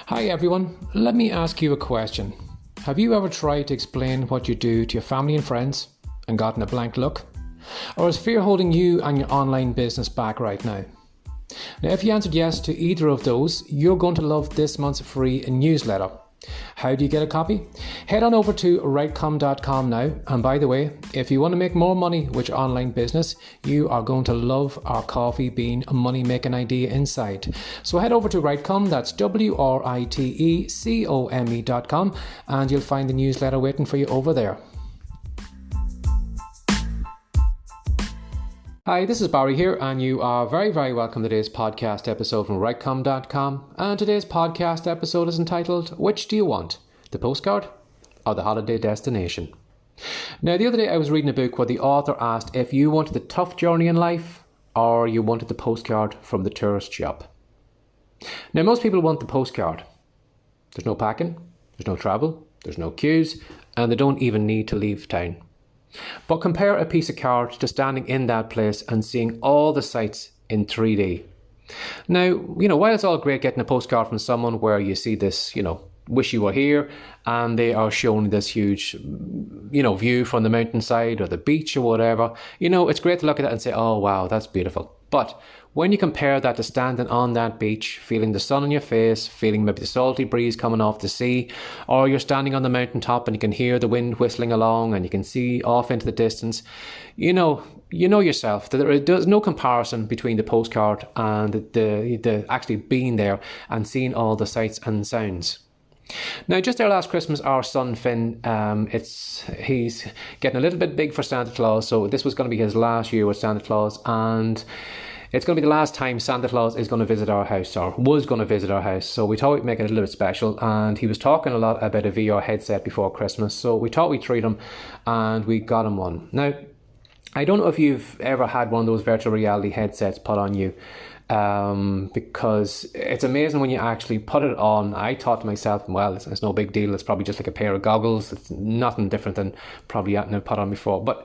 Hi everyone, let me ask you a question. Have you ever tried to explain what you do to your family and friends and gotten a blank look? Or is fear holding you and your online business back right now? Now, if you answered yes to either of those, you're going to love this month's free newsletter. How do you get a copy? Head on over to writecom.com now. And by the way, if you want to make more money with your online business, you are going to love our coffee bean money making idea inside. So head over to Writecom, that's WRITECOME.com, and you'll find the newsletter waiting for you over there. Hi, this is Barry here, and you are very, very welcome to today's podcast episode from writecom.com. And today's podcast episode is entitled, Which Do You Want? The Postcard or the Holiday Destination? Now, the other day I was reading a book where the author asked if you wanted the tough journey in life or you wanted the postcard from the tourist shop. Now, most people want the postcard. There's no packing, there's no travel, there's no queues, and they don't even need to leave town. But compare a piece of card to standing in that place and seeing all the sights in 3D. Now, while it's all great getting a postcard from someone where you see this, wish you were here, and they are showing this huge, view from the mountainside or the beach or whatever, it's great to look at that and say, oh, wow, that's beautiful. But when you compare that to standing on that beach, feeling the sun on your face, feeling maybe the salty breeze coming off the sea, or you're standing on the mountaintop and you can hear the wind whistling along and you can see off into the distance, you know yourself that there's no comparison between the postcard and the actually being there and seeing all the sights and sounds. Now, just there last Christmas, our son Finn, he's getting a little bit big for Santa Claus, so this was going to be his last year with Santa Claus, and it's going to be the last time Santa Claus is going to visit our house, or was going to visit our house. So we thought we'd make it a little bit special, and he was talking a lot about a VR headset before Christmas, so we thought we'd treat him, and we got him one. Now, I don't know if you've ever had one of those virtual reality headsets put on you, because it's amazing when you actually put it on. I thought to myself, well, it's no big deal. It's probably just like a pair of goggles. It's nothing different than probably I've put on before. But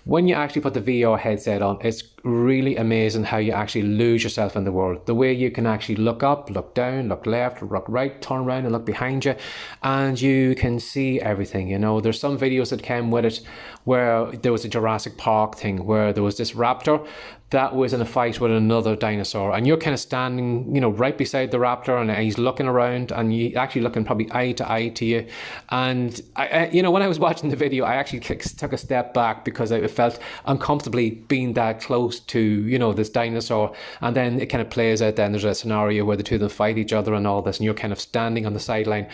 when you actually put the VR headset on, it's really amazing how you actually lose yourself in the world. The way you can actually look up, look down, look left, look right, turn around and look behind you, and you can see everything. There's some videos that came with it where there was a Jurassic Park thing where there was this raptor that was in a fight with another dinosaur, and you're kind of standing, right beside the raptor, and he's looking around, and you actually looking probably eye to eye to you. And I when I was watching the video, I actually took a step back because I felt uncomfortably being that close to, this dinosaur. And then it kind of plays out. Then there's a scenario where the two of them fight each other and all this, and you're kind of standing on the sideline,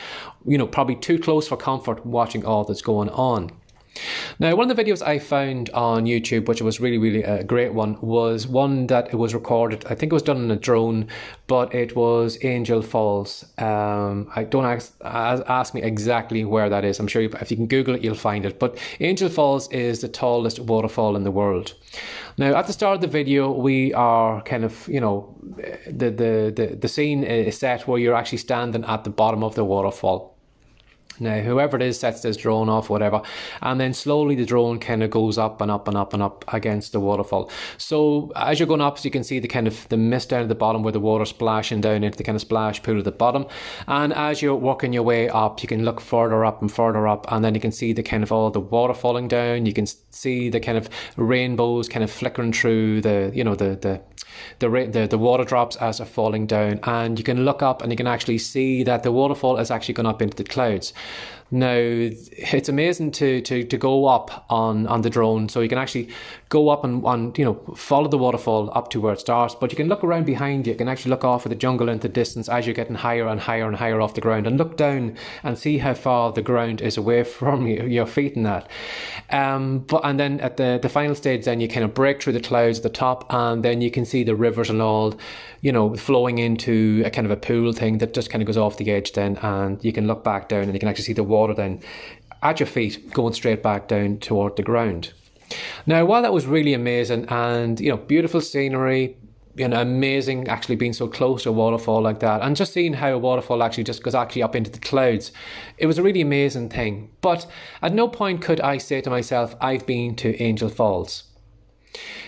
probably too close for comfort, watching all that's going on. Now, one of the videos I found on YouTube, which was really, really a great one, was one that it was recorded. I think it was done in a drone, but it was Angel Falls. I don't ask me exactly where that is. I'm sure if you can Google it, you'll find it. But Angel Falls is the tallest waterfall in the world. Now, at the start of the video, we are kind of, the scene is set where you're actually standing at the bottom of the waterfall. Now, whoever it is sets this drone off, whatever, and then slowly the drone kind of goes up and up and up and up against the waterfall. So as you're going up, so you can see the kind of the mist down at the bottom where the water's splashing down into the kind of splash pool at the bottom. And as you're working your way up, you can look further up, and then you can see the kind of all the water falling down. You can see the kind of rainbows kind of flickering through the water drops as they're falling down, and you can look up and you can actually see that the waterfall is actually gone up into the clouds. Now, it's amazing to go up on the drone, so you can actually go up and follow the waterfall up to where it starts, but you can look around behind you. You can actually look off at the jungle into the distance as you're getting higher and higher and higher off the ground, and look down and see how far the ground is away from your feet and that. And then at the final stage, then you kind of break through the clouds at the top, and then you can see the rivers and all, flowing into a kind of a pool thing that just kind of goes off the edge then, and you can look back down and you can actually see the water then at your feet going straight back down toward the ground. Now, while that was really amazing and beautiful scenery, amazing actually being so close to a waterfall like that, and just seeing how a waterfall actually just goes actually up into the clouds, it was a really amazing thing. But at no point could I say to myself, I've been to Angel Falls.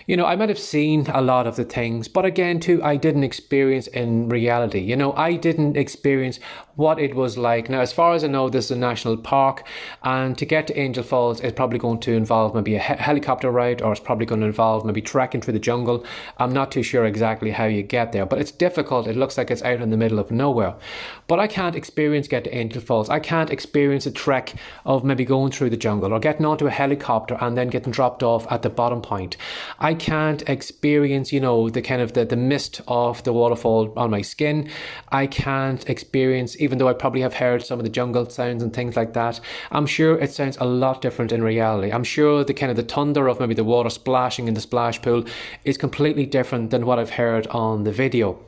You know, I might have seen a lot of the things, but again, too, I didn't experience in reality. You know, I didn't experience what it was like. Now, as far as I know, this is a national park, and to get to Angel Falls is probably going to involve maybe a helicopter ride, or it's probably going to involve maybe trekking through the jungle. I'm not too sure exactly how you get there, but it's difficult. It looks like it's out in the middle of nowhere. But I can't experience get to Angel Falls. I can't experience a trek of maybe going through the jungle or getting onto a helicopter and then getting dropped off at the bottom point. I can't experience, the kind of the mist of the waterfall on my skin. I can't experience, even though I probably have heard some of the jungle sounds and things like that, I'm sure it sounds a lot different in reality. I'm sure the kind of the thunder of maybe the water splashing in the splash pool is completely different than what I've heard on the video.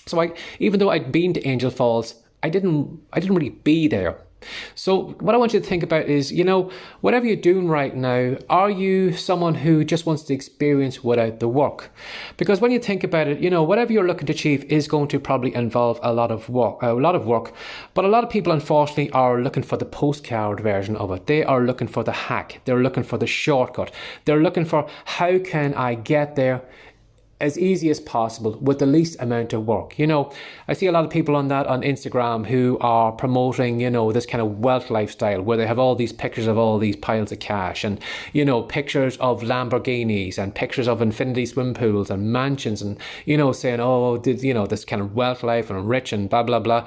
So even though I'd been to Angel Falls, I didn't really be there. So what I want you to think about is, whatever you're doing right now, are you someone who just wants to experience without the work? Because when you think about it, whatever you're looking to achieve is going to probably involve a lot of work. But a lot of people, unfortunately, are looking for the postcard version of it. They are looking for the hack. They're looking for the shortcut. They're looking for, how can I get there as easy as possible with the least amount of work? I see a lot of people on Instagram who are promoting, this kind of wealth lifestyle where they have all these pictures of all these piles of cash and, pictures of Lamborghinis and pictures of infinity swim pools and mansions and, saying, this kind of wealth life and I'm rich and blah, blah, blah.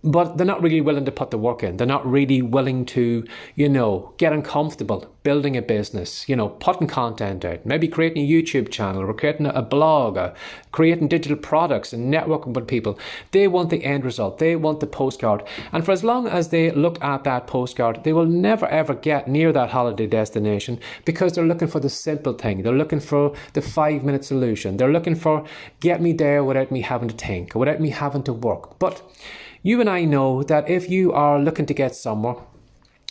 But they're not really willing to put the work in. They're not really willing to, get uncomfortable, building a business, putting content out, maybe creating a YouTube channel or creating a blog, or creating digital products and networking with people. They want the end result. They want the postcard. And for as long as they look at that postcard, they will never ever get near that holiday destination because they're looking for the simple thing. They're looking for the 5-minute solution. They're looking for, get me there without me having to think, without me having to work. But you and I know that if you are looking to get somewhere,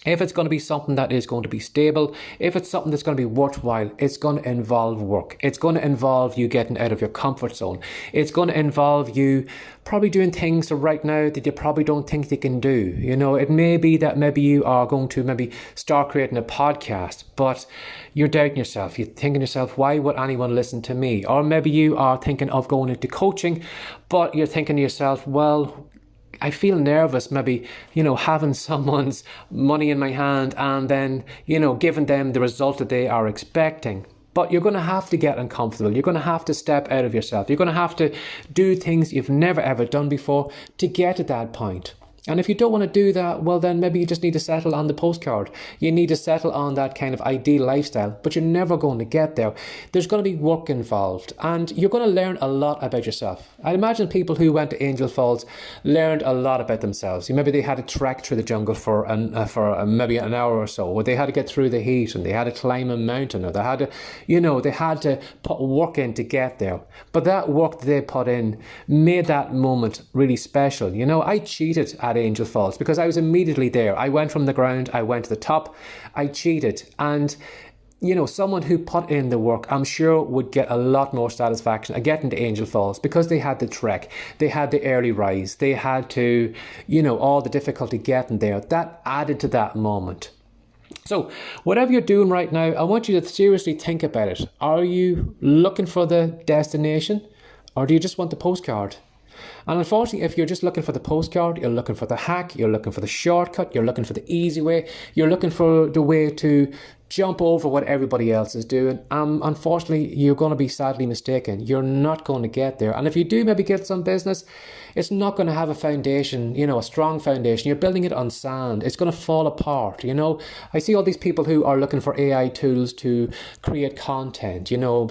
if it's going to be something that is going to be stable, if it's something that's going to be worthwhile, it's going to involve work. It's going to involve you getting out of your comfort zone. It's going to involve you probably doing things right now that you probably don't think you can do. It may be that maybe you are going to maybe start creating a podcast, but you're doubting yourself. You're thinking to yourself, why would anyone listen to me? Or maybe you are thinking of going into coaching, but you're thinking to yourself, well, I feel nervous maybe, having someone's money in my hand and then, giving them the result that they are expecting. But you're going to have to get uncomfortable. You're going to have to step out of yourself. You're going to have to do things you've never ever done before to get to that point. And if you don't want to do that, well, then maybe you just need to settle on the postcard. You need to settle on that kind of ideal lifestyle, but you're never going to get there. There's going to be work involved, and you're going to learn a lot about yourself. I imagine people who went to Angel Falls learned a lot about themselves. Maybe they had to trek through the jungle for maybe an hour or so, or they had to get through the heat, and they had to climb a mountain, or they had to, put work in to get there. But that work that they put in made that moment really special. I cheated at Angel Falls because I was immediately there. I went from the ground, I went to the top, I cheated. And someone who put in the work, I'm sure, would get a lot more satisfaction at getting to Angel Falls because they had the trek, they had the early rise, they had to, all the difficulty getting there. That added to that moment. So whatever you're doing right now, I want you to seriously think about it. Are you looking for the destination, or do you just want the postcard? And unfortunately, if you're just looking for the postcard, you're looking for the hack, you're looking for the shortcut, you're looking for the easy way, you're looking for the way to jump over what everybody else is doing, unfortunately, you're going to be sadly mistaken. You're not going to get there. And if you do maybe get some business, it's not going to have a foundation, a strong foundation. You're building it on sand. It's going to fall apart. I see all these people who are looking for AI tools to create content,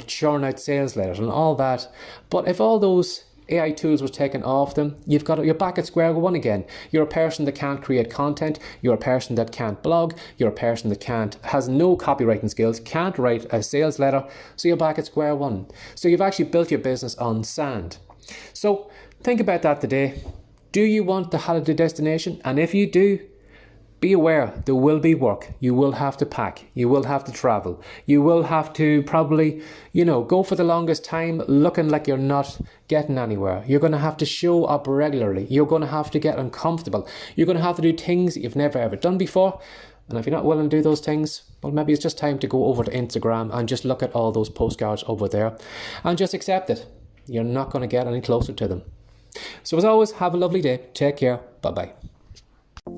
churn out sales letters and all that. But if all those AI tools was taken off them, you're back at square one again. You're a person that can't create content, you're a person that can't blog, you're a person that has no copywriting skills, can't write a sales letter, so you're back at square one. So you've actually built your business on sand. So think about that today. Do you want the holiday destination? And if you do, be aware, there will be work. You will have to pack. You will have to travel. You will have to probably, go for the longest time looking like you're not getting anywhere. You're going to have to show up regularly. You're going to have to get uncomfortable. You're going to have to do things that you've never ever done before. And if you're not willing to do those things, well, maybe it's just time to go over to Instagram and just look at all those postcards over there and just accept it. You're not going to get any closer to them. So as always, have a lovely day. Take care. Bye-bye.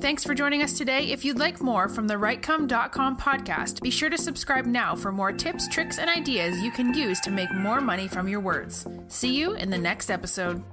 Thanks for joining us today. If you'd like more from the Rightcome.com podcast, be sure to subscribe now for more tips, tricks, and ideas you can use to make more money from your words. See you in the next episode.